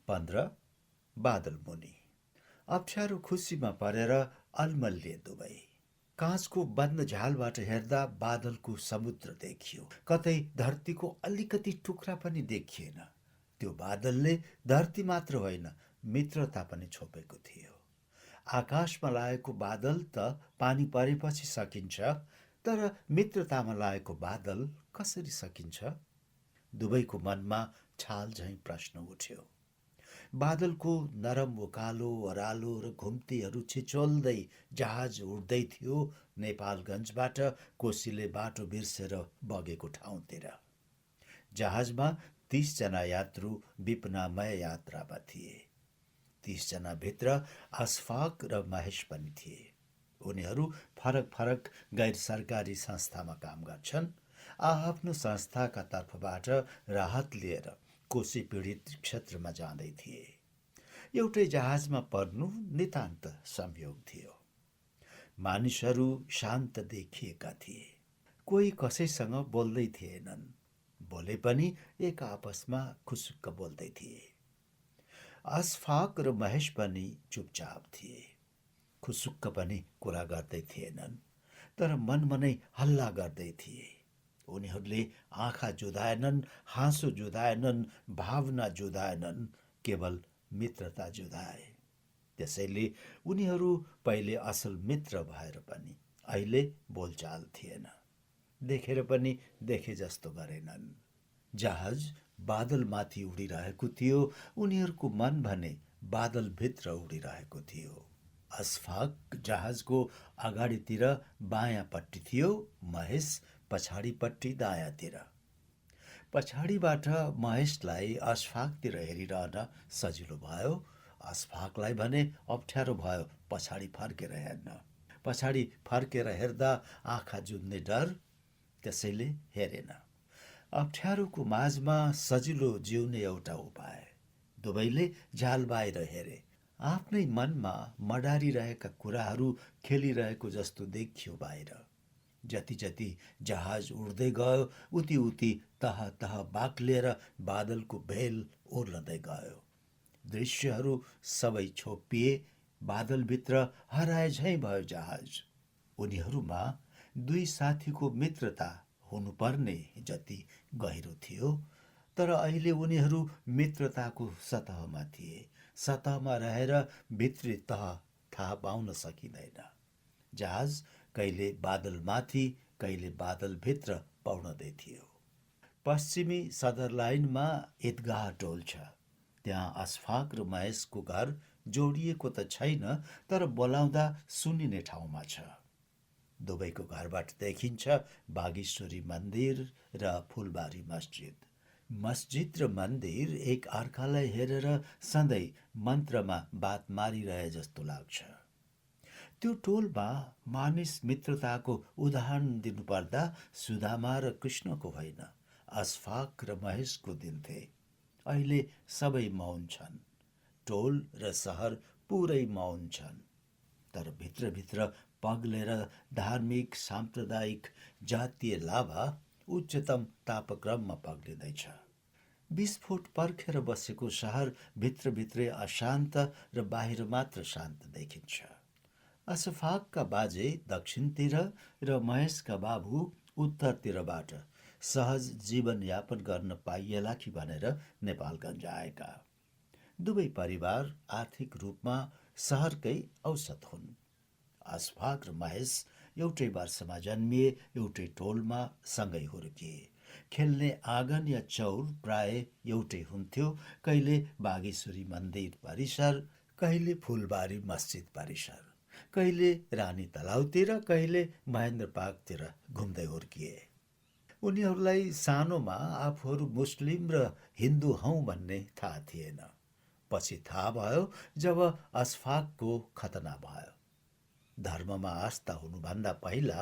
15 बादल मुनि। अप्ठ्यारो खुसीमा परेर अलमल्लिए दुवै। काँचको बन्द झ्यालबाट हेर्दा बादलको समुद्र देखियो। कतै धरतीको अलिकति टुक्रा पनि देखिएन। त्यो बादलले धरती मात्र होइन, मित्रता पनि छोपेको थियो। आकाशमा लागेको बादल त पानी परेपछि सकिन्छ, तर मित्रतामा लागेको बादल कसरी सकिन्छ? दुवैको मनमा छाल झैँ प्रश्न उठ्यो। बादलको नरम उकालो ओह्रालो र घुम्तीहरू छिचोल्दै जहाज उड्दै थियो नेपालगञ्जबाट कोशीले बाटो बिर्सेर बगेको ठाउँतिर। जहाजमा 30 जना यात्रु विपनामय यात्रामा थिए। 30 जना भित्र अशफाक र महेश पनि थिए। उनीहरू फरक फरक गैर सरकारी संस्थामा काम गर्छन्। आफ्नो संस्थाका तर्फबाट राहत लिएर कोशी पीडित क्षेत्रमा जाँदै थिए। एउटै जहाजमा पर्नु नितान्त संयोग थियो। मानिसहरू शान्त देखिएका थिए। कोही कसैसँग बोल्दै थिएनन्। बोले पनि एक आपसमा खुसुक्क बोल्दै थिए। अशफाक र महेश पनि चुपचाप थिए। खुसुक्क पनि कुरा गर्दै थिएनन्, तर मनमनै हल्ला गर्दै थिए। उनीहरूले आँखा जुधाएनन्, हाँसो जुधाएनन्, भावना जुधाएनन्, केवल मित्रता जुधाए। त्यसैले उनीहरू पहिले असल मित्र भएर पनि अहिले बोलचाल थिएन। देखेर पनि देखे जस्तो गरेनन्। जहाज बादलमाथि उडिरहेको थियो। उनीहरूको मन भने बादलभित्र उडिरहेको थियो। अशफाक जहाजको अगाडितिर बायाँपट्टि थियो, महेश पछाडिपट्टि दायाँतिर। पछाडिबाट महेशलाई अशफाकतिर हेरिरहन सजिलो भयो। अशफाकलाई भने अप्ठ्यारो भयो पछाडि फर्केर हेर्न। पछाडि फर्केर हेर्दा आँखा जुझ्ने डर, त्यसैले हेरेन। अप्ठ्यारोको माझमा सजिलो जिउने एउटा उपाय। दुवैले झ्याल बाहिर हेरे। आफ्नै मनमा मडारिरहेका कुराहरू खेलिरहेको जस्तो देखियो बाहिर। जति जति जहाज उड्दै गयो उति उति तह तह बाक्लिएर बादलको भेल ओर्लदै गयो। दृश्यहरू सबै छोपिए। बादलभित्र हराए झैँ भयो जहाज। उनीहरूमा दुई साथीको मित्रता हुनुपर्ने जति गहिरो थियो, तर अहिले उनीहरू मित्रताको सतहमा थिए। सतहमा रहेर भित्री तह थाहा पाउन सकिँदैन। जहाज कहिले बादलमाथि कहिले बादलभित्र पौड्दै थियो। पश्चिमी सदर लाइनमा ईदगाह टोल छ। त्यहाँ अशफाक र महेशको घर जोडिएको त छैन, तर बोलाउँदा सुनिने ठाउँमा छ। दुवैको घरबाट देखिन्छ बागेश्वरी मन्दिर र फुलबारी मस्जिद। मस्जिद र मन्दिर एक अर्कालाई हेरेर सधैँ मन्त्रमा बात मारिरहे जस्तो लाग्छ। त्यो टोलमा मानिस मित्रताको उदाहरण दिनुपर्दा सुदामा र कृष्णको होइन, अशफाक र महेशको दिन्थे। अहिले सबै मौन छन्। टोल र सहर पुरै मौन छन्। तर भित्रभित्र पग्लेर धार्मिक, साम्प्रदायिक, जातीय लाभा उच्चतम तापक्रममा पग्लिँदैछ। विस्फोट पर्खेर बसेको सहर भित्रभित्रै अशान्त र बाहिर मात्र शान्त देखिन्छ। अशफाकका बाजे दक्षिणतिर र महेशका बाबु उत्तरतिरबाट सहज जीवनयापन गर्न पाइएला कि भनेर नेपालगञ्ज आएका। दुवै परिवार आर्थिक रूपमा सहरकै औसत हुन्। अशफाक र महेश एउटै वर्षमा जन्मिए, एउटै टोलमा सँगै हुर्किए। खेल्ने आँगन या चौर प्राय एउटै हुन्थ्यो। कहिले बागेश्वरी मन्दिर परिसर, कहिले फुलबारी मस्जिद परिसर, कहिले रानी तलाउतिर, कहिले महेन्द्र पार्कतिर घुम्दै हुर्किए। उनीहरूलाई सानोमा आफूहरू मुस्लिम र हिन्दू हौँ भन्ने थाहा थिएन। पछि थाहा भयो जब अशफाकको खतना भयो। धर्ममा आस्था हुनुभन्दा पहिला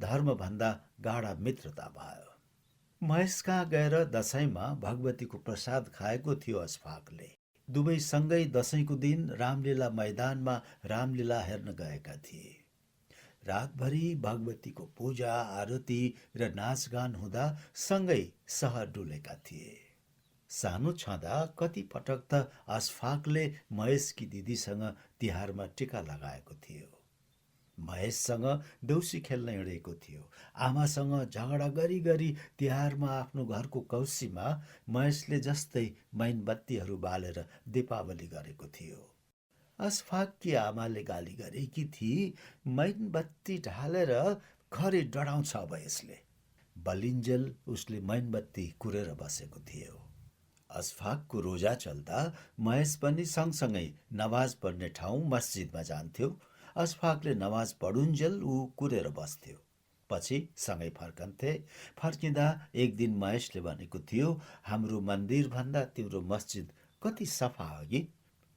धर्मभन्दा गाढा मित्रता भयो। महेश कहाँ गएर दशैंमा भगवतीको प्रसाद खाएको थियो अशफाकले। दुवै सँगै दशैंको दिन रामलीला मैदानमा रामलीला हेर्न गएका थिए। रातभरि भगवतीको पूजा आरती र नाचगान हुँदा सँगै सहर डुलेका थिए। सानो छँदा कति पटक त अस्फाकले महेशकी दिदीसँग तिहारमा टिका लगाएको थियो। महेशसँग देउसी खेल्न हिँडेको थियो। आमासँग झगडा गरी गरी तिहारमा आफ्नो घरको कौसीमा महेशले जस्तै मैनबत्तीहरू बालेर दीपावली गरेको थियो। अस्फाककी आमाले गाली गरेकी थिए, मैनबत्ती ढालेर खरे डढाउँछ अब यसले। बलिन्जेल उसले मैनबत्ती कुरेर बसेको थियो। अस्फाकको रोजा चल्दा महेश पनि सँगसँगै नमाज पढ्ने ठाउँ मस्जिदमा जान्थ्यो। अस्फाकले नमाज पढुन्जेल ऊ कुरेर बस्थ्यो। पछि सँगै फर्कन्थे। फर्किँदा एक दिन महेशले भनेको थियो, हाम्रो मन्दिरभन्दा तिम्रो मस्जिद कति सफा अघि?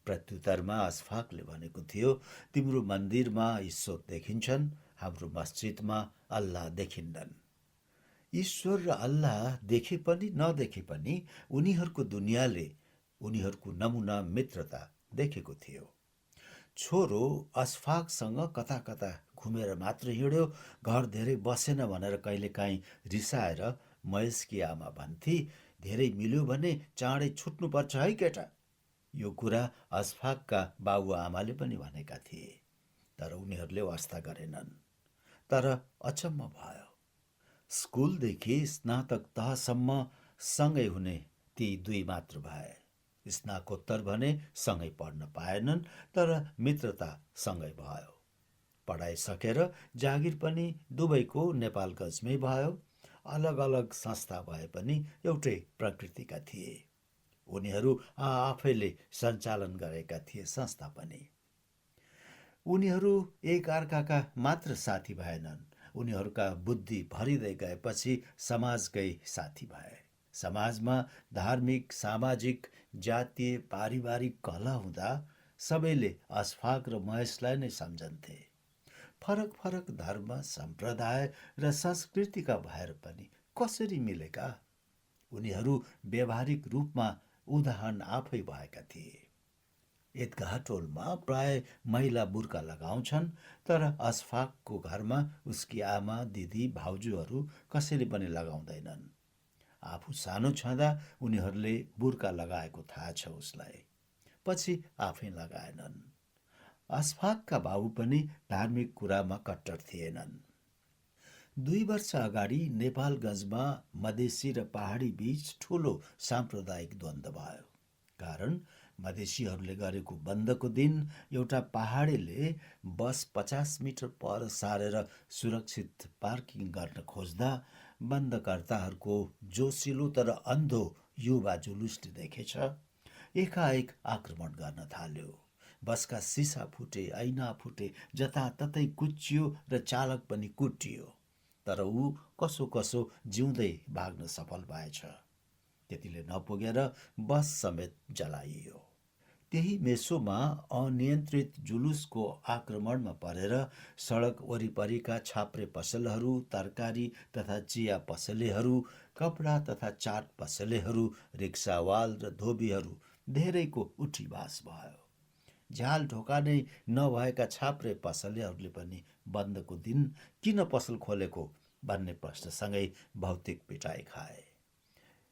प्रत्युत्तरमा अस्फाकले भनेको थियो, तिम्रो मन्दिरमा ईश्वर देखिन्छन्, हाम्रो मस्जिदमा अल्लाह देखिन्नन्। ईश्वर र अल्लाह देखे पनि नदेखे पनि उनीहरूको दुनियाँले उनीहरूको नमुना मित्रता देखेको थियो। छोरो अस्फाकसँग कता कता घुमेर मात्र हिँड्यो, घर धेरै बसेन भनेर कहिलेकाहीँ रिसाएर महेशकी आमा भन्थे, धेरै मिल्यो भने चाँडै छुट्नुपर्छ है केटा। यो कुरा अस्फाकका बाबुआमाले पनि भनेका थिए, तर उनीहरूले वास्ता गरेनन्। तर अचम्म भयो, स्कुलदेखि स्नातक तहसम्म सँगै हुने ती दुई मात्र भए। स्नाकोत्तर भने सँगै पढ्न पाएनन्, तर मित्रता सँगै भयो। पढाइ सकेर जागिर पनि दुवैको नेपालगञ्जमै भयो। अलग अलग संस्था भए पनि एउटै प्रकृतिका थिए। उनीहरू आफैले सञ्चालन गरेका थिए संस्था पनि। उनीहरू एक अर्काका मात्र साथी भएनन्, उनीहरूका बुद्धि भरिँदै गएपछि समाजकै साथी भए। समाजमा धार्मिक, सामाजिक, जातीय, पारिवारिक कलह हुँदा सबैले अस्फाक र महेशलाई नै सम्झन्थे। फरक फरक धर्म, सम्प्रदाय र संस्कृतिका भएर पनि कसरी मिलेका? उनीहरू व्यावहारिक रूपमा उदाहरण आफै भएका थिए। ईदगाह टोलमा प्राय महिला बुर्का लगाउँछन्, तर अस्फाकको घरमा उसकी आमा, दिदी, भाउजूहरू कसैले पनि लगाउँदैनन्। आफू सानो छँदा उनीहरूले बुर्का लगाएको थाहा छ उसलाई। पछि आफै लगाएनन्। अस्फाकका बाबु पनि धार्मिक कुरामा कट्टर थिएनन्। 2 वर्ष अगाडि नेपालगञ्जमा मधेसी र पहाडी बीच ठूलो साम्प्रदायिक द्वन्द्व भयो। कारण मधेसीहरूले गरेको बन्दको दिन एउटा पहाडेले बस 50 मिटर पर सारेर सुरक्षित पार्किङ गर्न खोज्दा बन्दकर्ताहरूको जोसिलो तर अन्धो युवा जुलुसले देखेछ, एकाएक आक्रमण गर्न थाल्यो। बसका सिसा फुटे, ऐना फुटे, जताततै कुच्चियो र चालक पनि कुटियो। तर ऊ कसो कसो जिउँदै भाग्न सफल भएछ। त्यतिले नपुगेर बस समेत जलाइयो। त्यही मेसोमा अनियन्त्रित जुलुसको आक्रमणमा परेर सडक वरिपरिका छाप्रे पसलहरू, तरकारी तथा चिया पसलेहरू, कपडा तथा चाट पसलेहरू, रिक्सावाल र धोबीहरू धेरैको उठीबास भयो। झ्याल ढोका नै नभएका छाप्रे पसलेहरूले पनि बन्दको दिन किन पसल खोलेको भन्ने प्रश्नसँगै भौतिक पिटाइ खाए।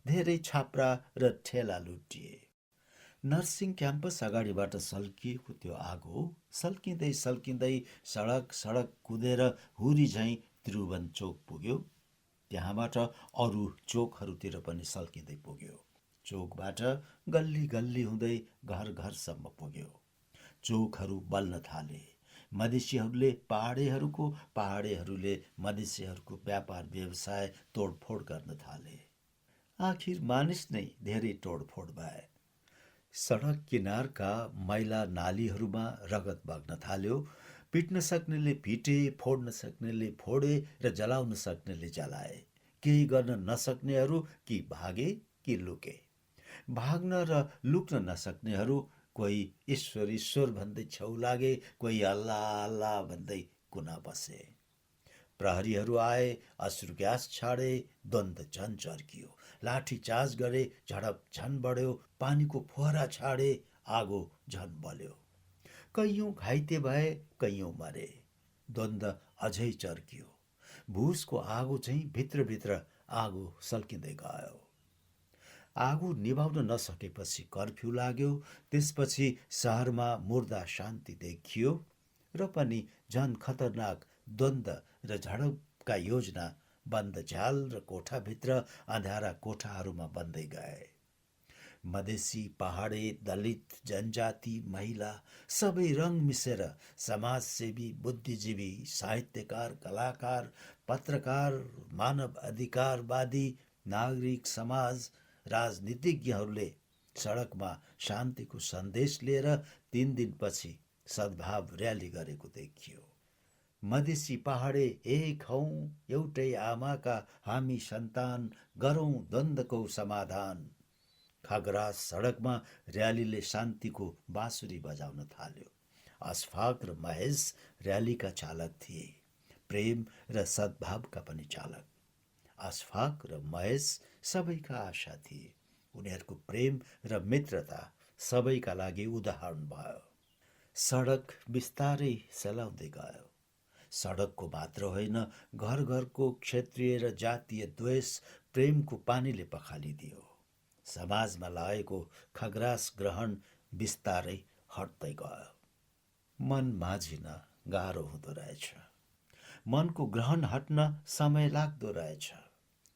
धेरै छाप्रा र ठेला लुटिए। नर्सिङ क्याम्पस अगाडिबाट सल्किएको त्यो आगो सल्किँदै सल्किँदै सडक सडक कुदेर हुरी झैँ त्रिभुवन चोक पुग्यो। त्यहाँबाट अरू चोकहरूतिर पनि सल्किँदै पुग्यो। चोकबाट गल्ली गल्ली हुँदै घर घरसम्म पुग्यो। चोकहरू बल्न थाले। मधेसीहरूले पहाडेहरूको, पहाडेहरूले मधेसीहरूको व्यापार व्यवसाय तोडफोड गर्न थाले। आखिर मानिस नै धेरै तोडफोड भए। सडक किनारका मैला नालीहरूमा रगत बग्न थाल्यो। पिट्न सक्नेले पिटे, फोड्न सक्नेले फोडे र जलाउन सक्नेले जलाए। केही गर्न नसक्नेहरू कि भागे कि लुके। भाग्न र लुक्न नसक्नेहरू कोही ईश्वर ईश्वर भन्दै छेउ लागे, कोही अल्लाह अल्लाह भन्दै कुना बसे। प्रहरीहरू आए, अश्रु ग्यास छाडे, द्वन्द्व झन चर्कियो। लाठी चार्ज गरे, झडप झन बढ्यो, पानीको फोहरा छाडे, आगो झन बल्यो। कैयौं घाइते भए, कैयौं मरे। द्वन्द्व अझै चर्कियो। भुसको आगो चाहिँ भित्रभित्र आगो सल्किँदै गयो। आगो निभाउन नसकेपछि कर्फ्यू लाग्यो। त्यसपछि सहरमा मुर्दा शान्ति देखियो र पनि झन खतरनाक द्वन्द्व र झडपका योजना बन्द झ्याल र कोठाभित्र अँध्यारा कोठाहरूमा बन्दै गए। मधेसी, पहाडे, दलित, जनजाति, महिला सबै रङ मिसेर समाजसेवी, बुद्धिजीवी, साहित्यकार, कलाकार, पत्रकार, मानव अधिकारवादी, नागरिक समाज, राजनीतिज्ञहरूले सडकमा शान्तिको सन्देश लिएर 3 दिनपछि सद्भाव र्याली गरेको देखियो। मधेसी पहाडे एक हौं, एउटै आमाका हामी सन्तान, गरौं द्वन्द्वको समाधान। खगरास सडकमा र्यालीले शान्तिको बाँसुरी बजाउन थाल्यो। अशफाक र महेश र्यालीका चालक थिए, प्रेम र सद्भावका पनि चालक। अशफाक र महेश सबैका आशा थिए। उनीहरूको प्रेम र मित्रता सबैका लागि उदाहरण भयो। सडक बिस्तारै सेलाउँदै गयो। सडकको मात्र होइन, घर घरको क्षेत्रीय र जातीय द्वेष प्रेमको पानीले पखालिदियो। समाजमा लागेको खगरास ग्रहण बिस्तारै हट्दै गयो। मन माझिन गाह्रो हुँदो रहेछ। मनको ग्रहण हट्न समय लाग्दो रहेछ।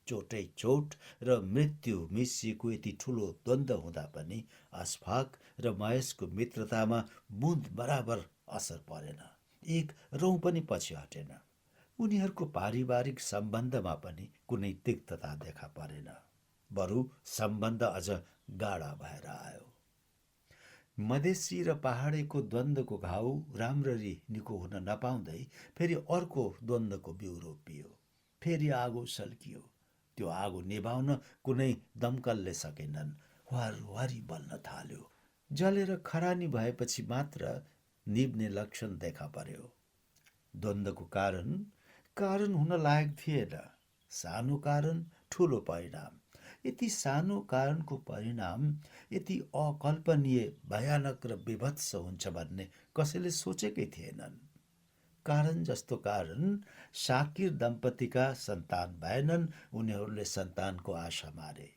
चोटै चोट र मृत्यु मिसिएको यति ठुलो द्वन्द्व हुँदा पनि अशफाक र महेशको मित्रतामा बुँद बराबर असर परेन। एक रौँ पनि पछि हटेन। उनीहरूको पारिवारिक सम्बन्धमा पनि कुनै तिक्तता देखा परेन। बरु सम्बन्ध अझ गाढा भएर आयो। मधेसी र पहाडेको द्वन्द्वको घाउ राम्ररी निको हुन नपाउँदै फेरि अर्को द्वन्द्वको बिउ रोपियो। फेरि आगो सल्कियो। त्यो आगो निभाउन कुनै दमकलले सकेनन्। वारवारी बल्न थाल्यो। जलेर खरानी भएपछि मात्र निभ्ने लक्षण देखा पर्यो। द्वन्द्वको कारण हुन लायक थिएन। सानो कारण, ठुलो परिणाम। यति सानो कारणको परिणाम यति अकल्पनीय, भयानक र विभत्स हुन्छ भन्ने कसैले सोचेकै थिएनन्। कारण जस्तो कारण, शाकिर दम्पतिका सन्तान भएनन्। उनीहरूले सन्तानको आशा मारे।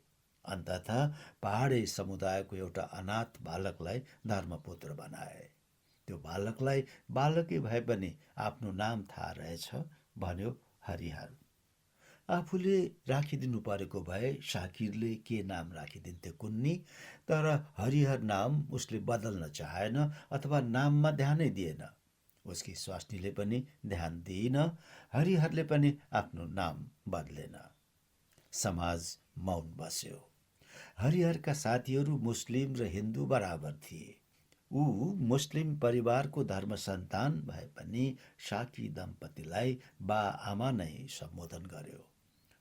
अन्ततः पहाडे समुदायको एउटा अनाथ बालकलाई धर्मपुत्र बनाए। त्यो बालकलाई बालकै भए पनि आफ्नो नाम थाहा रहेछ, भन्यो हरिहर। आफूले राखिदिनु परेको भए शाकिरले के नाम राखिदिन्थे कुन्नी, तर हरिहर नाम उसले बदल्न चाहेन अथवा नाममा ध्यानै दिएन। उसकी स्वास्नीले पनि ध्यान दिइन। हरिहरले पनि आफ्नो नाम बदलेन। समाज मौन बस्यो। हरिहरका साथीहरू मुस्लिम र हिन्दू बराबर थिए। ऊ मुस्लिम परिवारको धर्म सन्तान भए पनि शाकिर दम्पतिलाई बा आमा नै सम्बोधन गर्यो।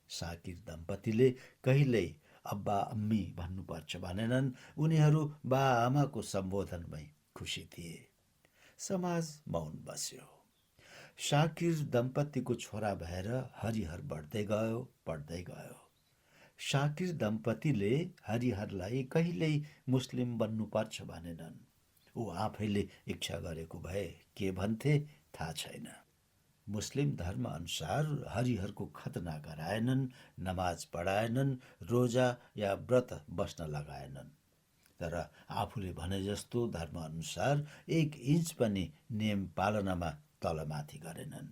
शाकिर दम्पतिले कहिल्यै अब्बा अम्मी भन्नुपर्छ भनेनन्। उनीहरू बा आमाको सम्बोधनमै खुसी थिए। समाज मौन बस्यो। शाकिर दम्पतिको छोरा भएर हरिहर बढ्दै गयो। शाकिर दम्पतिले हरिहरलाई कहिल्यै मुस्लिम बन्नुपर्छ भनेनन्। ऊ आफैले इच्छा गरेको भए के भन्थे थाहा छैन। मुस्लिम धर्म अनुसार हरिहरको खतना गराएनन्, नमाज पढाएनन्, रोजा या व्रत बस्न लगाएनन्। तर आफूले भने जस्तो धर्म अनुसार 1 इन्च पनि नियम पालनामा तलमाथि गरेनन्।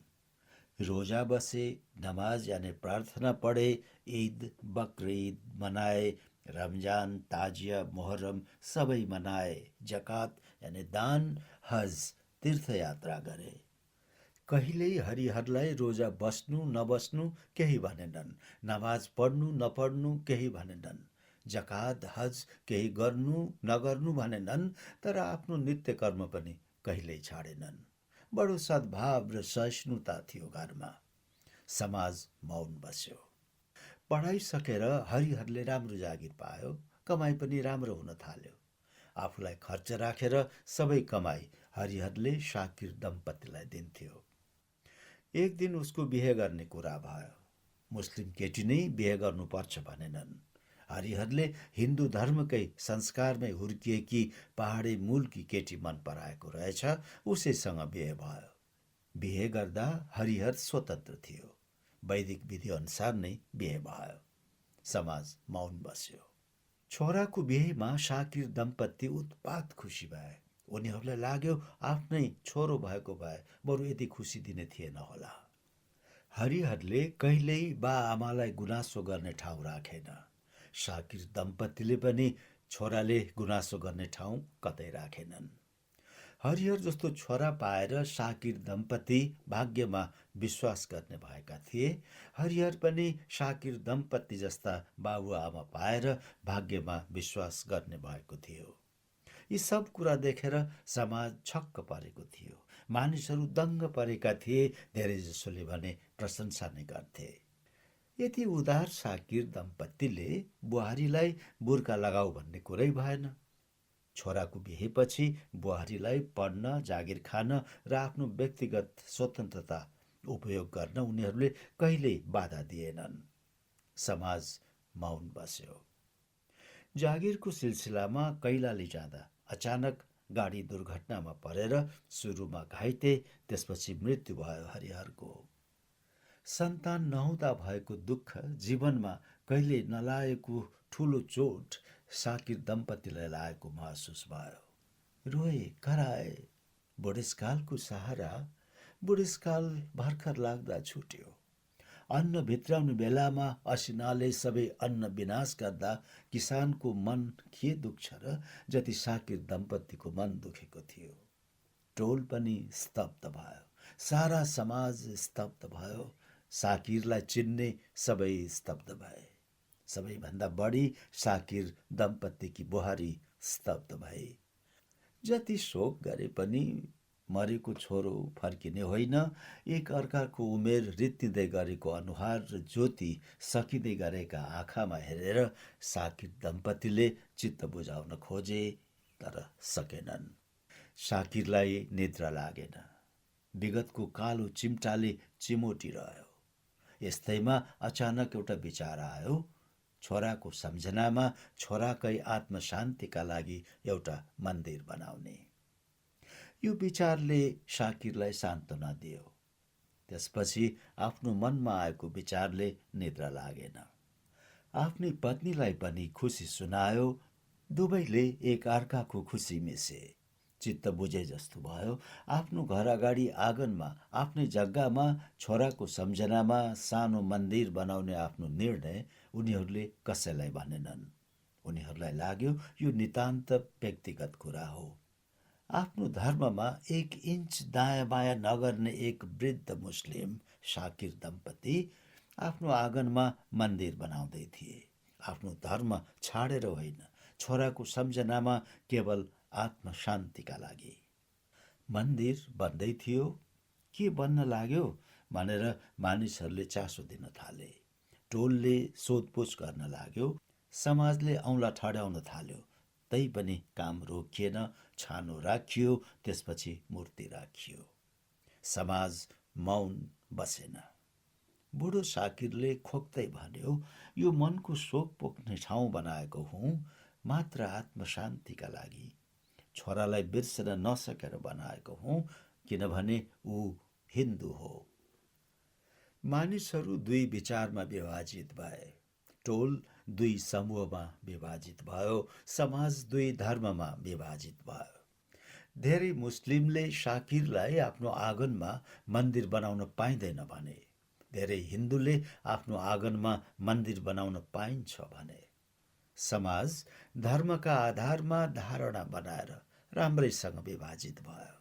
रोजा बसे, नमाज यानि प्रार्थना पढे, ईद बकरीद मनाए, रमजान, ताजिया, मोहर्रम सबै मनाए, जकात यानि दान, हज तीर्थयात्रा गरे। कहिल्यै हरिहरलाई रोजा बस्नु नबस्नु केही भनेनन्, नमाज पढ्नु नपढ्नु केही भनेनन्, जकात हज केही गर्नु नगर्नु भनेनन्। तर आफ्नो नित्य कर्म पनि कहिल्यै छाडेनन्। बडो सद्भाव र सहिष्णुता थियो घरमा। समाज मौन बस्यो। पढाइ सकेर हरिहरले राम्रो जागिर पायो। कमाई पनि राम्रो हुन थाल्यो। आफूलाई खर्च राखेर सबै कमाई हरिहरले शाकिर दम्पतिलाई दिन्थ्यो। एक दिन उसको बिहे गर्ने कुरा भयो। मुस्लिम केटी नै बिहे गर्नुपर्छ भनेनन्। हरिहरले हिन्दू धर्मकै संस्कारमै हुर्किएकी पहाडे मूलकी केटी मन पराएको रहेछ। उसैसँग बिहे भयो। बिहे गर्दा हरिहर स्वतन्त्र थियो। वैदिक विधि अनुसार नै बिहे भयो। समाज मौन बस्यो। छोराको बिहेमा शाकिर दम्पति उत्पात खुसी भए। उनीहरूलाई लाग्यो आफ्नै छोरो भएको भए बरु यति खुसी दिने थिएन होला। हरिहरले कहिल्यै बा आमालाई गुनासो गर्ने ठाउँ राखेन। शाकिर दम्पतिले पनि छोराले गुनासो गर्ने ठाउँ कतै राखेनन्। हरिहर जस्तो छोरा पाएर शाकिर दम्पति भाग्यमा विश्वास गर्ने भएका थिए। हरिहर पनि शाकिर दम्पति जस्ता बाबुआमा पाएर भाग्यमा विश्वास गर्ने भएको थियो। यी सब कुरा देखेर समाज छक्क परेको थियो। मानिसहरू दङ्ग परेका थिए। धेरैजसोले भने प्रशंसा नै गर्थे। यति उदार शाकिर दम्पतिले बुहारीलाई बुर्का लगाऊ भन्ने कुरै भएन। छोराको बिहेपछि बुहारीलाई पढ्न, जागिर खान र आफ्नो व्यक्तिगत स्वतन्त्रता उपयोग गर्न उनीहरूले कहिल्यै बाधा दिएनन्। समाज मौन बस्यो। जागिरको सिलसिलामा कैलाली जाँदा अचानक गाडी दुर्घटनामा परेर सुरुमा घाइते, त्यसपछि मृत्यु भयो हरिहरको। सन्तान नहुँदा भएको दुःख, जीवनमा कहिले नलागेको ठुलो चोट शाकिर दम्पतिलाई लागेको महसुस भयो। रोए, कराए। बुढेसकालको सहारा बुढेसकाल भर्खर लाग्दा छुट्यो। अन्न भित्राउने बेलामा असिनाले सबै अन्न विनाश गर्दा किसानको मन के दुख्छ र जति शाकिर दम्पतिको मन दुखेको थियो। टोल पनि स्तब्ध भयो। सारा समाज स्तब्ध भयो। शाकिरलाई चिन्ने सबै स्तब्ध भए। सबैभन्दा बढी शाकिर दम्पतिकी बुहारी स्तब्ध भए। जति शोक गरे पनि मरेको छोरो फर्किने होइन। एक अर्काको उमेर रित्तिँदै गरेको अनुहार र ज्योति सकिँदै गरेका आँखामा हेरेर शाकिर दम्पतिले चित्त बुझाउन खोजे, तर सकेनन्। शाकिरलाई निद्रा लागेन। विगतको कालो चिम्टाले चिमोटिरह्यो। यस्तैमा अचानक एउटा विचार आयो। छोराको सम्झनामा, छोराकै आत्मशान्तिका लागि एउटा मन्दिर बनाउने। यो विचारले शाकिरलाई सान्त्वना दियो। त्यसपछि आफ्नो मनमा आएको विचारले निद्रा लागेन। आफ्नै पत्नीलाई पनि खुसी सुनायो। दुवैले एक अर्काको खुसी मिसे। चित्त बुझे जस्तो भयो। आफ्नो घर अगाडि आँगनमा, आफ्नै जग्गामा छोराको सम्झनामा सानो मन्दिर बनाउने आफ्नो निर्णय उनीहरूले कसैलाई भनेनन्। उनीहरूलाई लाग्यो यो नितान्त व्यक्तिगत कुरा हो। आफ्नो धर्ममा 1 इन्च दायाँ बायाँ नगर्ने एक वृद्ध मुस्लिम शाकिर दम्पति आफ्नो आँगनमा मन्दिर बनाउँदै थिए। आफ्नो धर्म छाडेर होइन, छोराको सम्झनामा, केवल आत्मशान्तिका लागि। मन्दिर बन्दै थियो। के बन्न लाग्यो भनेर मानिसहरूले चासो दिन थाले। टोलले सोधपुछ गर्न लाग्यो। समाजले औँला ठड्याउन थाल्यो। तै पनि काम रोकिएन। छानो राखियो, त्यसपछि मूर्ति राखियो। समाज मौन बसेन। बुढो शाकिरले खोक्दै भन्यो, यो मनको शोक पोख्ने ठाउँ बनाएको हुँ मात्र आत्मशान्तिका लागि। छोरालाई बिर्सन नसकेर बनाएको हुँ, किनभने ऊ हिन्दू हो। मानिसहरू दुई विचारमा विभाजित भए। टोल दुई समूहमा विभाजित भयो। समाज दुई धर्ममा विभाजित भयो। धेरै मुस्लिमले शाकिरलाई आफ्नो आँगनमा मन्दिर बनाउन पाइँदैन भने। धेरै हिन्दूले आफ्नो आँगनमा मन्दिर बनाउन पाइन्छ भने। समाज धर्मका आधारमा धारणा बनाएर राम्रैसँग विभाजित भयो।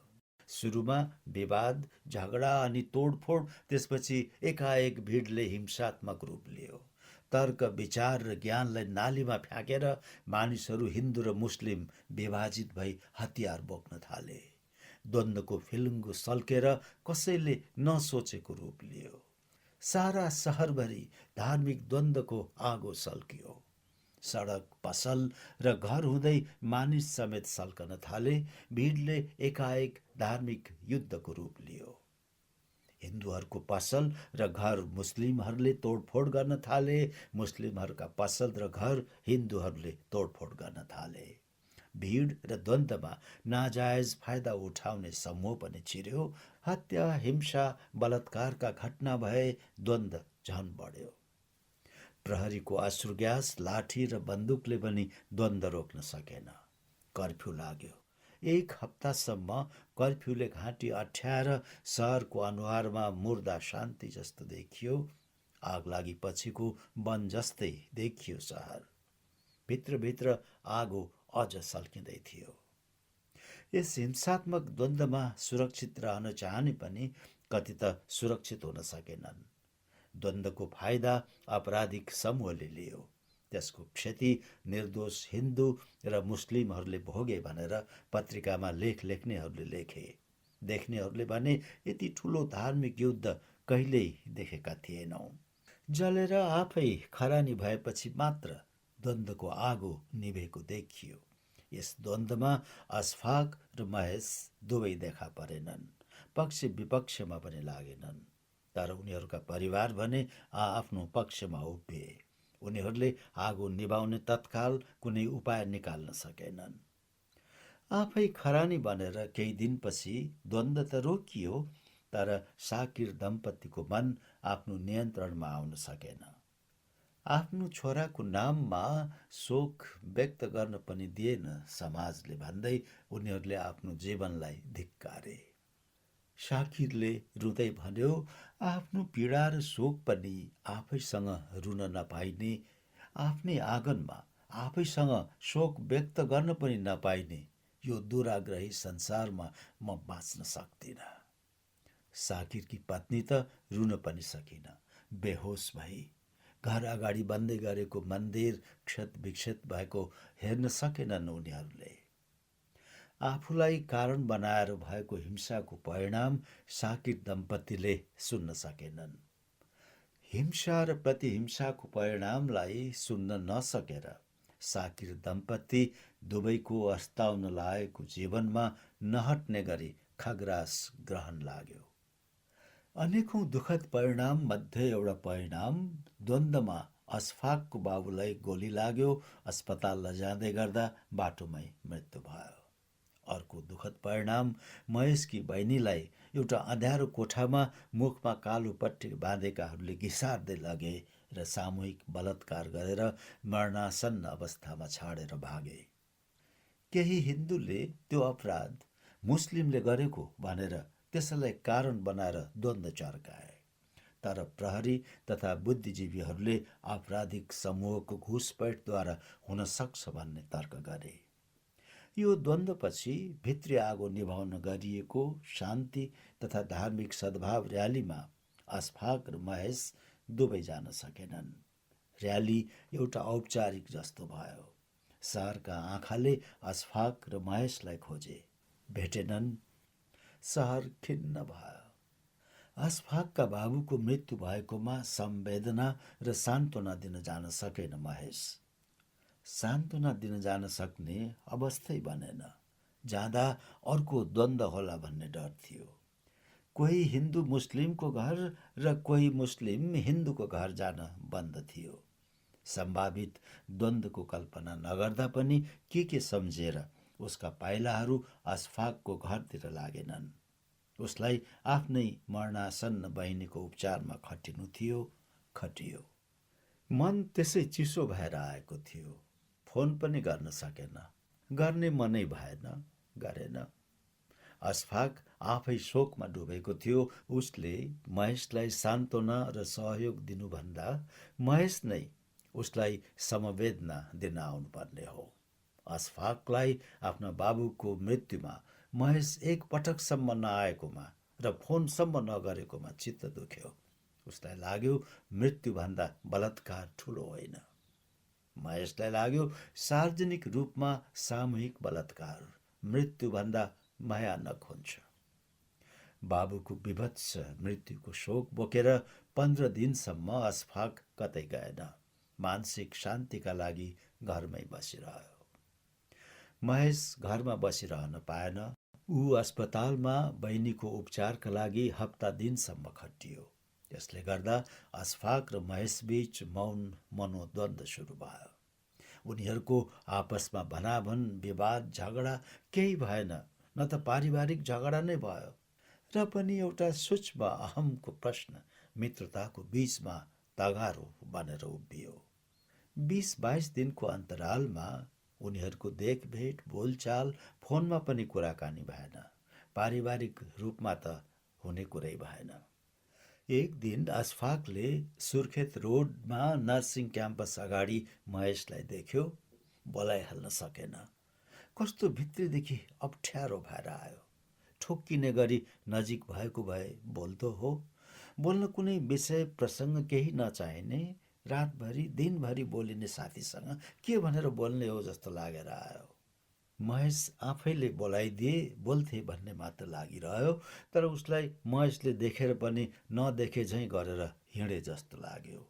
सुरुमा विवाद, झगडा अनि तोडफोड, त्यसपछि एकाएक भिडले हिंसात्मक रूप लियो। तर्क, विचार र ज्ञानलाई नालीमा फ्याँकेर मानिसहरू हिन्दू र मुस्लिम विभाजित भई हतियार बोक्न थाले। द्वन्द्वको फिलुङ्गो सल्केर कसैले नसोचेको रूप लियो। सारा सहरभरि धार्मिक द्वन्द्वको आगो सल्कियो। सडक, पसल र घर हुँदै मानिस समेत सल्कन थाले। भिडले एकाएक धार्मिक युद्धको रूप लियो। हिन्दूहरूको पसल र घर मुस्लिमहरूले तोडफोड गर्न थाले। मुस्लिमहरूका पसल र घर हिन्दूहरूले तोडफोड गर्न थाले। भीड र द्वन्द्वमा नाजायज फाइदा उठाउने समूह पनि छिर्यो। हत्या, हिंसा, बलात्कारका घटना भए। द्वन्द्व झन बढ्यो। प्रहरीको अश्रु ग्यास, लाठी र बन्दुकले पनि द्वन्द्व रोक्न सकेन। कर्फ्यू लाग्यो। 1 हप्तासम्म कर्फ्यूले घाँटी अठ्याएर सहरको अनुहारमा मुर्दा शान्ति जस्तो देखियो। आग लागि पछिको वन जस्तै देखियो सहर। भित्रभित्र आगो अझ सल्किँदै थियो। यस हिंसात्मक द्वन्द्वमा सुरक्षित रहन चाहने पनि कति त सुरक्षित हुन सकेनन्। द्वन्द्वको फाइदा आपराधिक समूहले लियो। त्यसको क्षति निर्दोष हिन्दू र मुस्लिमहरूले भोगे भनेर पत्रिकामा लेख लेख्नेहरूले लेखे। देख्नेहरूले भने यति ठुलो धार्मिक युद्ध कहिल्यै देखेका थिएनौँ। जलेर आफै खरानी भएपछि मात्र द्वन्द्वको आगो निभेको देखियो। यस द्वन्द्वमा अशफाक र महेश दुवै देखा परेनन्। पक्ष विपक्षमा पनि लागेनन्। तर उनीहरूका परिवार भने आफ्नो पक्षमा उभिए। उनीहरूले आगो निभाउने तत्काल कुनै उपाय निकाल्न सकेनन्। आफै खरानी बनेर केही दिनपछि द्वन्द्व त रोकियो, तर साकिर दम्पतिको मन आफ्नो नियन्त्रणमा आउन सकेन। आफ्नो छोराको नाममा शोक व्यक्त गर्न पनि दिएन समाजले भन्दै उनीहरूले आफ्नो जीवनलाई धिक्कारे। साकिरले रुँदै भन्यो, आफ्नो पीडा र शोक पनि आफैसँग रुन नपाइने, आफ्नै आँगनमा आफैसँग शोक व्यक्त गर्न पनि नपाइने यो दुराग्रही संसारमा म बाँच्न सक्दिनँ। साकिरकी पत्नी त रुन पनि सकिन, बेहोस भई। घर अगाडि बन्दै गरेको मन्दिर क्षत विक्षत भएको हेर्न सकेनन् उनीहरूले। आफूलाई कारण बनाएर भएको हिंसाको परिणाम साकिर दम्पतिले सुन्न सकेनन्। हिंसा र प्रतिहिंसाको परिणामलाई सुन्न नसकेर साकिर दम्पति दुवैको अस्ताउन लागेको जीवनमा नहट्ने गरी खग्रास ग्रहण लाग्यो। अनेकौं दुःखद परिणाम मध्ये एउटा परिणाम द्वन्द्वमा अशफाकको बाबुलाई गोली लाग्यो। अस्पताल लैजाँदै गर्दा बाटोमै मृत्यु भयो। अर्को दुःखद परिणाम महेशकी बहिनीलाई एउटा अँध्यारो कोठामा मुखमा कालो पट्टी बाँधेकाहरूले घिसार्दै लगे र सामूहिक बलात्कार गरेर मरणासन्न अवस्थामा छाडेर भागे। केही हिन्दूले त्यो अपराध मुस्लिमले गरेको भनेर त्यसलाई कारण बनाएर द्वन्द्व चर्काए। तर प्रहरी तथा बुद्धिजीवीहरूले आपराधिक समूहको घुसपैठद्वारा हुन सक्छ भन्ने तर्क गरे। यो द्वन्द्वपछि भित्री आगो निभाउन गरिएको शान्ति तथा धार्मिक सद्भाव र्यालीमा अशफाक र महेश दुवै जान सकेनन्। र्याली एउटा औपचारिक जस्तो भयो। सहरका आँखाले अशफाक र महेशलाई खोजे, भेटेनन्। सहर खिन्न भयो। अशफाकका बाबुको मृत्यु भएकोमा संवेदना र सान्त्वना दिन जान सकेन महेश। सान्त्वना दिन जान सक्ने अवस्थै बनेन। जाँदा अर्को द्वन्द्व होला भन्ने डर थियो। कोही हिन्दू मुस्लिमको घर र कोही मुस्लिम हिन्दूको घर जान बन्द थियो। सम्भावित द्वन्द्वको कल्पना नगर्दा पनि के सम्झेर उसका पाइलाहरू अशफाकको घरतिर लागेनन्। उसलाई आफ्नै मरणासन्न बहिनीको उपचारमा खटिनु थियो, खटियो। मन त्यसै चिसो भएर आएको थियो। फोन पनि गर्न सकेन। गर्ने मनै भएन, गरेन। अशफाक आफै शोकमा डुबेको थियो। उसले महेशलाई सान्त्वना र सहयोग दिनुभन्दा महेश नै उसलाई समवेदना दिन आउनुपर्ने हो। अशफाकलाई आफ्ना बाबुको मृत्युमा महेश एक पटकसम्म नआएकोमा र फोनसम्म नगरेकोमा चित्त दुख्यो। उसलाई लाग्यो मृत्युभन्दा बलात्कार ठुलो होइन। महेशलाई लाग्यो सार्वजनिक रूपमा सामूहिक बलात्कार मृत्युभन्दा भयानक हुन्छ। बाबुको विभत्स मृत्युको शोक बोकेर 15 दिनसम्म अशफाक कतै गएन। मानसिक शान्तिका लागि घरमै बसिरह्यो। महेश घरमा बसिरहन पाएन। ऊ अस्पतालमा बहिनीको उपचारका लागि हप्ता दिनसम्म खटियो। यसले गर्दा अशफाक र महेशबीच मौन मनोद्वन्द्व सुरु भयो। उनीहरूको आपसमा भनाभन, विवाद, झगडा केही भएन, न त पारिवारिक झगडा नै भयो र पनि एउटा सूक्ष्म अहमको प्रश्न मित्रताको बीचमा तगारो बनेर उभियो। 20-22 दिनको अन्तरालमा उनीहरूको देखभेट, बोलचाल, फोनमा पनि कुराकानी भएन। पारिवारिक रूपमा त हुने कुरै भएन। एक दिन अशफाकले सुर्खेत रोडमा नर्सिङ क्याम्पस अगाडि महेशलाई देख्यो। बोलाइहाल्न सकेन। कस्तो भित्रैदेखि अप्ठ्यारो भएर आयो। ठोक्किने गरी नजिक भएको भए बोल्दो हो। बोल्न कुनै विषय प्रसङ्ग केही नचाहिने, रातभरि दिनभरि बोलिने साथीसँग के भनेर बोल्ने हो जस्तो लागेर आयो। महेश आफैले बोलाइदिए बोल्थे भन्ने मात्र लागिरह्यो, तर उसलाई महेशले देखेर पनि नदेखे झैँ गरेर हिँडे जस्तो लाग्यो।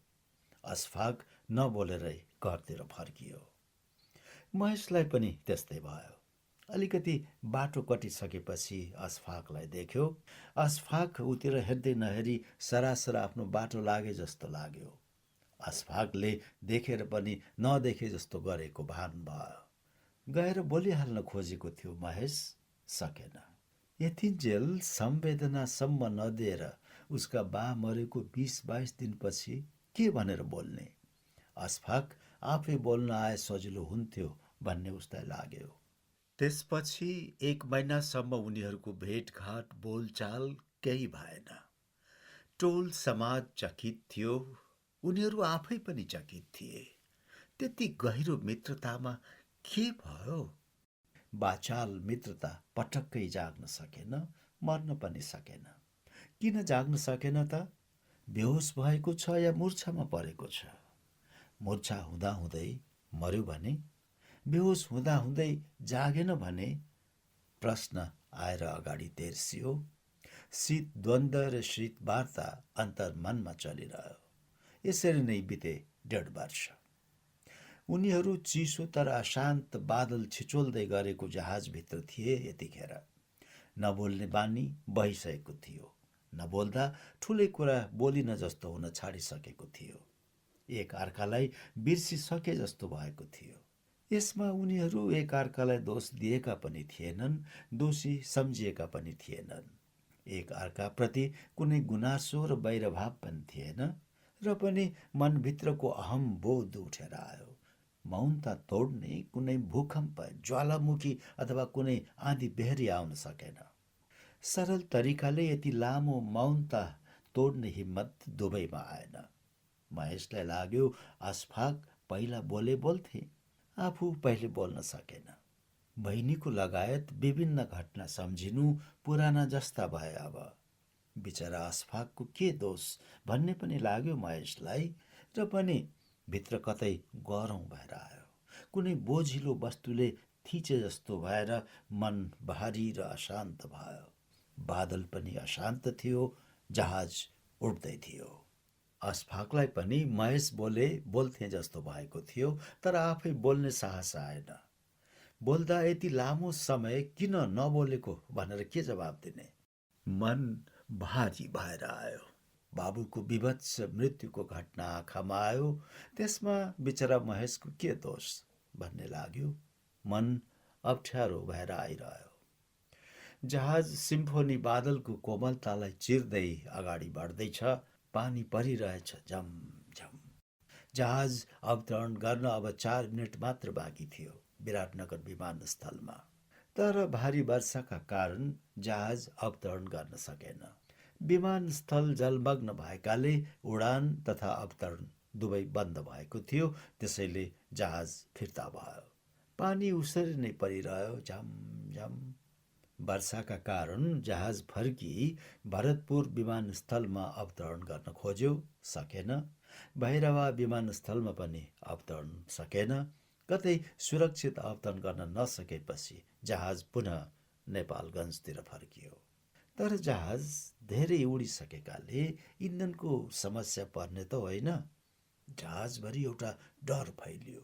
अशफाक नबोलेरै घरतिर फर्कियो। महेशलाई पनि त्यस्तै भयो। अलिकति बाटो कटिसकेपछि अशफाकलाई देख्यो। अशफाक उतिर हेर्दै नहेरी सरासर आफ्नो बाटो लागे जस्तो लाग्यो। अशफाकले देखेर पनि नदेखे जस्तो गरेको भान भयो। गएर बोलिहाल्न खोजेको थियो महेश, सकेन। यतिन्जेल संवेदनासम्म नदिएर उसका बा मरेको 20-22 दिनपछि के भनेर बोल्ने? अशफाक आफै बोल्न आए सजिलो हुन्थ्यो भन्ने उसलाई लाग्यो। त्यसपछि 1 महिनासम्म उनीहरूको भेटघाट बोलचाल केही भएन। टोल समाज चकित थियो, उनीहरू आफै पनि चकित थिए। त्यति गहिरो मित्रतामा के भयो? बाचाल मित्रता पटक्कै जाग्न सकेन, मर्न पनि सकेन। किन जाग्न सकेन त? बेहोस भएको छ या मूर्छामा परेको छ? मूर्छा हुँदाहुँदै मर्यो भने? बेहोस हुँदाहुँदै जागेन भने? प्रश्न आएर अगाडि तेर्सियो। शीत द्वन्द र शीत वार्ता अन्तर्मनमा चलिरह्यो। यसरी नै बिते 1.5 वर्ष। उनीहरू चिसो तर अशान्त बादल छिचोल्दै गरेको जहाजभित्र थिए। यतिखेर नबोल्ने बानी बहिसकेको थियो। नबोल्दा ठुलै कुरा बोलिन जस्तो हुन छाडिसकेको थियो। एक अर्कालाई बिर्सिसके जस्तो भएको थियो। यसमा उनीहरू एक अर्कालाई दोष दिएका पनि थिएनन्, दोषी सम्झिएका पनि थिएनन्। एक अर्काप्रति कुनै गुनासो र वैरभाव पनि थिएन, र पनि मनभित्रको अहम बोध उठेर आयो। मौनता तोड्ने कुनै भूकम्प, ज्वालामुखी अथवा कुनै आँधी बेहरी आउन सकेन। सरल तरिकाले यति लामो मौनता तोड्ने हिम्मत दुवैमा आएन। महेशलाई लाग्यो अशफाक पहिला बोल्थे, आफू पहिले बोल्न सकेन। बहिनीको लगायत विभिन्न घटना सम्झिनु पुराना जस्ता भए अब। बिचरा अशफाकको के दोष भन्ने पनि लाग्यो महेशलाई, र पनि भित्र कतै गरौँ भएर आयो। कुनै बोझिलो वस्तुले थिचे जस्तो भएर मन भारी र अशान्त भयो। बादल पनि अशान्त थियो, जहाज उड्दै थियो। अशफाकलाई पनि महेश बोल्थे जस्तो भएको थियो, तर आफै बोल्ने साहस आएन। बोल्दा यति लामो समय किन नबोलेको भनेर के जवाब दिने? मन भारी भएर आयो। बाबुको विभत्स मृत्युको घटना आँखामा आयो। त्यसमा बिचरा महेशको के दोष भन्ने लाग्यो। मन अप्ठ्यारो भएर आइरह्यो। जहाज सिम्फोनी बादलको कोमलतालाई चिर्दै अगाडि बढ्दैछ। पानी परिरहेछ झमझम। जहाज अवतरण गर्न अब 4 मिनट मात्र बाँकी थियो विराटनगर विमानस्थलमा। तर भारी वर्षाका कारण जहाज अवतरण गर्न सकेन। विमानस्थल जलमग्न भएकाले उडान तथा अवतरण दुवै बन्द भएको थियो। त्यसैले जहाज फिर्ता भयो। पानी उसरी नै परिरह्यो झमझम। वर्षाका कारण जहाज फर्की भरतपुर विमानस्थलमा अवतरण गर्न खोज्यो, सकेन। भैरवा विमानस्थलमा पनि अवतरण सकेन। कतै सुरक्षित अवतरण गर्न नसकेपछि जहाज पुनः नेपालगञ्जतिर फर्कियो। तर जहाज धेरै उडिसकेकाले इन्धनको समस्या पर्ने त होइन। जहाजभरि एउटा डर फैलियो।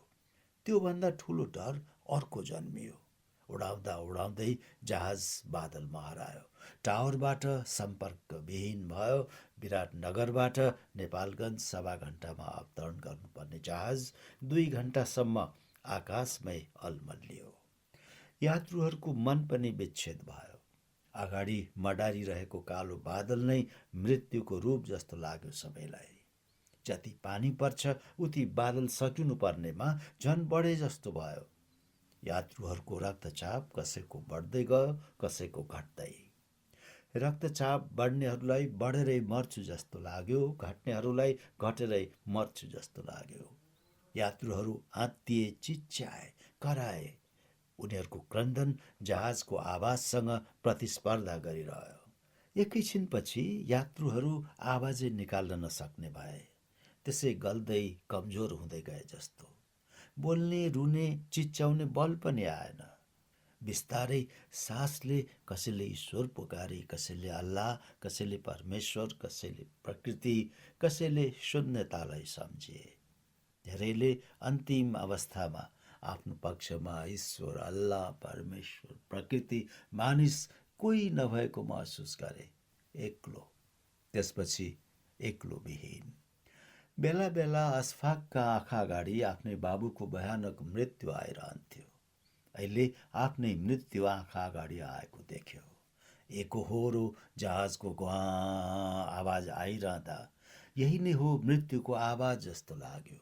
त्योभन्दा ठुलो डर अर्को जन्मियो। उडाउँदा उडाउँदै जहाज बादलमा हरायो। टावरबाट सम्पर्क विहीन भयो। विराटनगरबाट नेपालगञ्ज 1.25 घण्टामा अवतरण गर्नुपर्ने जहाज 2 घण्टासम्म आकाशमै अल्मलियो। यात्रुहरूको मन पनि विच्छेद भयो। अगाडि मडारिरहेको कालो बादल नै मृत्युको रूप जस्तो लाग्यो सबैलाई। जति पानी पर्छ उति बादल सकिनु पर्नेमा झन बढे जस्तो भयो। यात्रुहरूको रक्तचाप कसैको बढ्दै गयो, कसैको घट्दै। रक्तचाप बढ्नेहरूलाई बढेरै मर्छु जस्तो लाग्यो, घट्नेहरूलाई घटेरै मर्छु जस्तो लाग्यो। यात्रुहरू आत्तिए, चिच्याए, कराए। उनीहरूको क्रन्दन जहाजको आवाजसँग प्रतिस्पर्धा गरिरह्यो। एकैछिनपछि यात्रुहरू आवाजै निकाल्न नसक्ने भए। त्यसै गल्दै कमजोर हुँदै गए जस्तो। बोल्ने, रुने, चिच्याउने बल पनि आएन। बिस्तारै सासले कसैले ईश्वर पुकारे, कसैले अल्लाह, कसैले परमेश्वर, कसैले प्रकृति, कसैले शून्यतालाई सम्झे। धेरैले अन्तिम अवस्थामा आफ्नो पक्षमा ईश्वर, अल्लाह, परमेश्वर, प्रकृति, मानिस कोही नभएको महसुस गरे। एक्लो, त्यसपछि एक्लो विहीन। बेला बेला अशफाकका आँखा अगाडि आफ्नै बाबुको भयानक मृत्यु आइरहन्थ्यो। अहिले आफ्नै मृत्यु आँखा अगाडि आएको देख्यो। एकहोरो जहाजको ग्वा आवाज आइरहँदा यही नै हो मृत्युको आवाज जस्तो लाग्यो।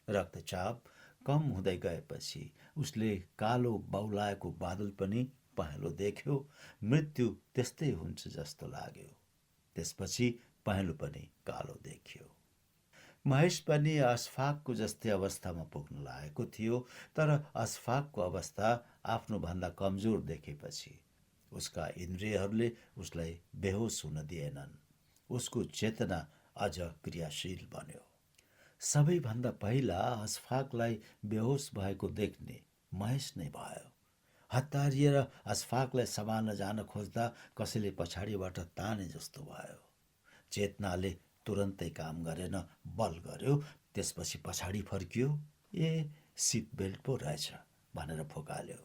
रक्तचाप कम हुँदै गएपछि उसले कालो बौलाएको बादल पनि पहेँलो देख्यो। मृत्यु त्यस्तै हुन्छ जस्तो लाग्यो। त्यसपछि पहेँलो पनि कालो देखियो। महेश पनि अशफाकको जस्तै अवस्थामा पुग्न लागेको थियो, तर अशफाकको अवस्था आफ्नोभन्दा कमजोर देखेपछि उसका इन्द्रियहरूले उसलाई बेहोस हुन दिएनन्। उसको चेतना अझ क्रियाशील बन्यो। सबैभन्दा पहिला अशफाकलाई बेहोस भएको देख्ने महेश नै भयो। हतारिएर अशफाकलाई समाल्न जान खोज्दा कसैले पछाडिबाट ताने जस्तो भयो। चेतनाले तुरन्तै काम गरेन, बल गर्यो। त्यसपछि पछाडि फर्कियो। सिट बेल्ट पो रहेछ भनेर फुकाल्यो।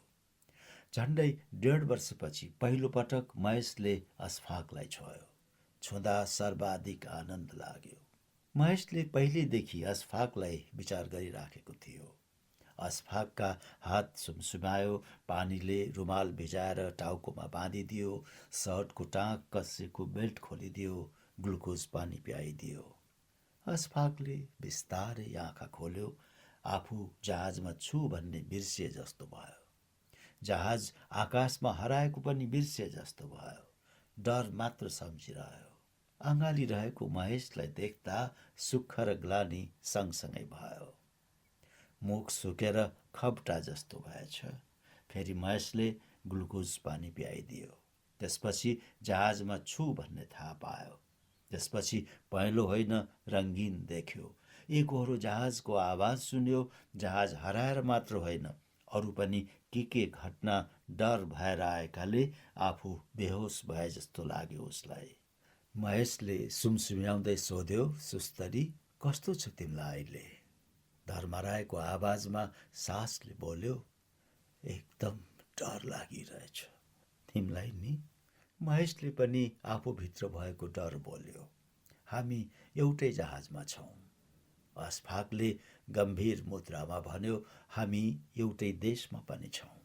झन्डै 1.5 वर्षपछि पहिलो पटक महेशले अशफाकलाई छोयो। छुँदा सर्वाधिक आनन्द लाग्यो। महेशले पहिलेदेखि अशफाकलाई विचार गरिराखेको थियो। अशफाकका हात सुमसुमायो, पानीले रुमाल भिजाएर टाउकोमा बाँधिदियो, सर्टको टाँक कसेको बेल्ट खोलिदियो, ग्लुकोज पानी प्याइदियो। अशफाकले बिस्तारै आँखा खोल्यो। आफू जहाजमा छु भन्ने बिर्सिए जस्तो भयो। जहाज आकाशमा हराएको पनि बिर्सिए जस्तो भयो। डर मात्र सम्झिरह्यो। अँगाली रहेको महेशलाई देख्दा सुख र ग्लानी सँगसँगै भयो। मुख सुकेर खप्टा जस्तो भएछ। फेरि महेशले ग्लुकोज पानी प्याइदियो। त्यसपछि जहाजमा छु भन्ने थाहा पायो। त्यसपछि पहेँलो होइन, रङ्गीन देख्यो। एकहोरो जहाजको आवाज सुन्यो। जहाज हराएर मात्र होइन, अरू पनि के घटना डर भएर आएकाले आफू बेहोस भए जस्तो लाग्यो उसलाई। महेशले सुमसुम्याउँदै सोध्यो, सुस्तरी कस्तो छ तिमीलाई अहिले? धर्मरायको आवाजमा सासले बोल्यो, एकदम डर लागिरहेछ। तिमीलाई नि? महेशले पनि आफूभित्र भएको डर बोल्यो। हामी एउटै जहाजमा छौँ। अशफाकले गम्भीर मुद्रामा भन्यो, हामी एउटै देशमा पनि छौँ।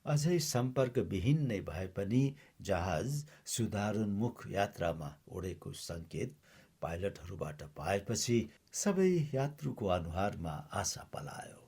अझै सम्पर्कविहीन नै भए पनि जहाज सुधारोन्मुख यात्रामा उडेको सङ्केत पाइलटहरूबाट पाएपछि सबै यात्रुको अनुहारमा आशा पलायो।